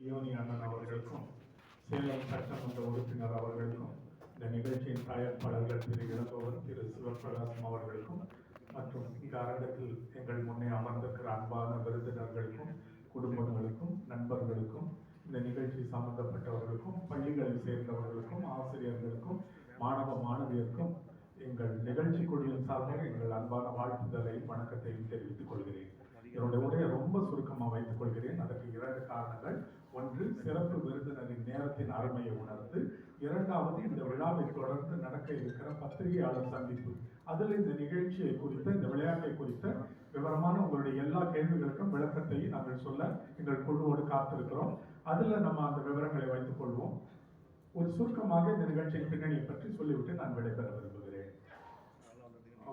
யோனி அண்ணன் அவர்களுக்கும் சேலம் சட்டமன்ற உறுப்பினர் அவர்களுக்கும் இந்த நிகழ்ச்சியின் தயாரிப்பாளர்கள் திரு இளங்கோவன் திரு சிவபிரகாசம் அவர்களுக்கும் மற்றும் இந்த அரங்கத்தில் எங்கள் முன்னே அமர்ந்திருக்கிற அன்பான விருந்தினர்களுக்கும் குடும்பங்களுக்கும் நண்பர்களுக்கும் இந்த நிகழ்ச்சி சம்பந்தப்பட்டவர்களுக்கும் பள்ளிகளில் சேர்ந்தவர்களுக்கும் ஆசிரியர்களுக்கும் மாணவ மாணவியருக்கும் எங்கள் நிகழ்ச்சி குழுவின் சார்பாக எங்கள் அன்பான வாழ்த்துதலை வணக்கத்தையும் தெரிவித்துக் கொள்கிறேன். என்னுடைய உரையை ரொம்ப சுருக்கமாக வைத்துக் கொள்கிறேன். அதற்கு 2 காரணங்கள். ஒன்று, சிறப்பு விருந்தினரின் நேரத்தின் அருமையை உணர்ந்து, இரண்டாவது, இந்த விழாவை தொடர்ந்து நடக்க இருக்கிற பத்திரிகையாளர் சந்திப்பு. அதில் இந்த நிகழ்ச்சியை குறித்த, இந்த விளையாட்டை குறித்த விவரமான உங்களுடைய எல்லா கேள்விகளுக்கும் விளக்கத்தை நாங்கள் சொல்ல எங்கள் குழுவோடு காத்திருக்கிறோம். அதில் நம்ம அந்த விவரங்களை வைத்துக் கொள்வோம். ஒரு சுருக்கமாக இந்த நிகழ்ச்சியின் பின்னணியை பற்றி சொல்லிவிட்டு நான் விடைபெற விரும்புகிறேன்.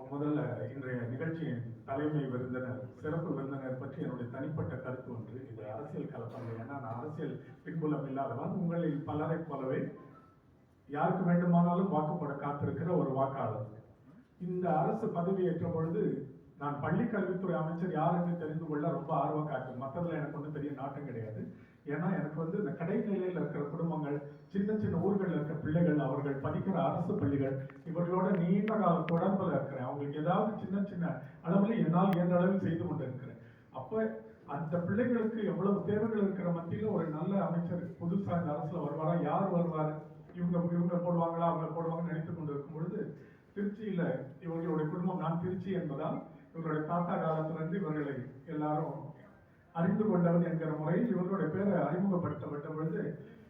முதல்ல இன்றைய நிகழ்ச்சியின் தலைமை விருந்தினர், சிறப்பு விருந்தினர் பற்றி என்னுடைய தனிப்பட்ட கருத்து ஒன்று. இது அரசியல் கலப்பங்க. ஏன்னா நான் அரசியல் பின்புலம் இல்லாதவன். உங்களில் பலரை போலவே யாருக்கு வேண்டுமானாலும் வாக்குப்பட காத்திருக்கிற ஒரு வாக்காளர். இந்த அரசு பதவியேற்ற பொழுது நான் பள்ளி கல்வித்துறை அமைச்சர் யார் என்று தெரிந்து கொள்ள ரொம்ப ஆர்வம் காட்டும். மற்றதுல எனக்கு ஒன்றும் பெரிய நாட்டம் கிடையாது. ஏன்னா எனக்கு இந்த கடைநிலையில் இருக்கிற குடும்பங்கள், சின்ன சின்ன ஊர்களில் இருக்கிற பிள்ளைகள், அவர்கள் படிக்கிற அரசு பள்ளிகள், இவர்களோட நீண்ட கால தொடர்பில் இருக்கிறேன். அவங்களுக்கு ஏதாவது சின்ன சின்ன அளவில் என்னால் இயன்ற அளவில் செய்து கொண்டு இருக்கிறேன். அப்போ அந்த பிள்ளைகளுக்கு எவ்வளவு தேவைகள் இருக்கிற மத்தியில் ஒரு நல்ல அமைச்சர் புதுசாக இந்த அரசுல வருவாரா, யார் வருவார், இவங்க போடுவாங்களா, அவங்க போடுவாங்கன்னு நினைத்து கொண்டு இருக்கும் பொழுது, திருச்சியில இவர்களுடைய குடும்பம், நான் திருச்சி என்பதால் இவர்களுடைய தாத்தா காலத்திலிருந்து இவர்களை எல்லாரும் அறிந்து கொண்டவன் என்கிற முறையில் இவர்களுடைய பேரை அறிமுகப்படுத்தப்பட்ட பொழுது,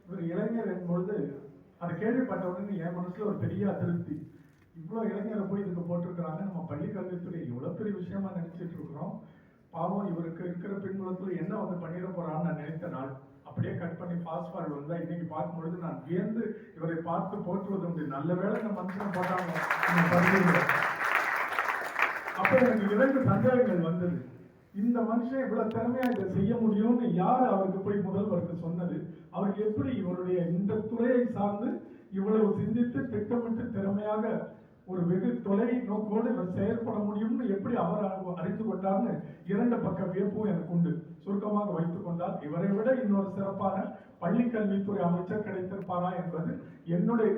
இவர் இளைஞர் என்பொழுது அதை கேள்விப்பட்டவுடனே என் மனசுல ஒரு பெரிய அதிருப்தி. இவ்வளவு இளைஞரை போய் இதுக்கு போட்டிருக்கிறாங்க, நம்ம பள்ளி கல்வித்துறை இவ்வளவு பெரிய விஷயமா நினைச்சிட்டு இருக்கிறோம். பாவம், இவருக்கு இருக்கிற பின்புலத்துல என்ன பண்ணிட போறான்னு நான் நினைத்த நாள். அப்படியே கட் பண்ணி ஃபாஸ்ட் ஃபார்வர்ட் வந்தா இன்னைக்கு பார்க்கும் பொழுது நான் வியந்து இவரை பார்த்து போற்றுவது உண்டு. நல்ல வேளை இந்த மனுஷனை போட்டாங்க. அப்ப எனக்கு 2 சந்தேகங்கள் வந்தது. இந்த மனுஷன் இவ்வளவு திறமையா இதை செய்ய முடியும்னு யார் அவருக்கு போய் முதல்வருக்கு சொன்னது? அவருக்கு எப்படி இவருடைய இந்த துறையை சார்ந்து இவ்வளவு சிந்தித்து திட்டமிட்டு திறமையாக ஒரு வெகு தொலை நோக்கோடு இவர் செயல்பட முடியும்னு எப்படி அவர் அறிந்து கொண்டார்னு 2 பக்க வியப்பும் எனக்கு உண்டு. சுருக்கமாக வைத்துக் கொண்டால், இவரை விட இன்னொரு சிறப்பான பள்ளி கல்வித்துறை அமைச்சர் கிடைத்திருப்பாரா என்பது என்னுடைய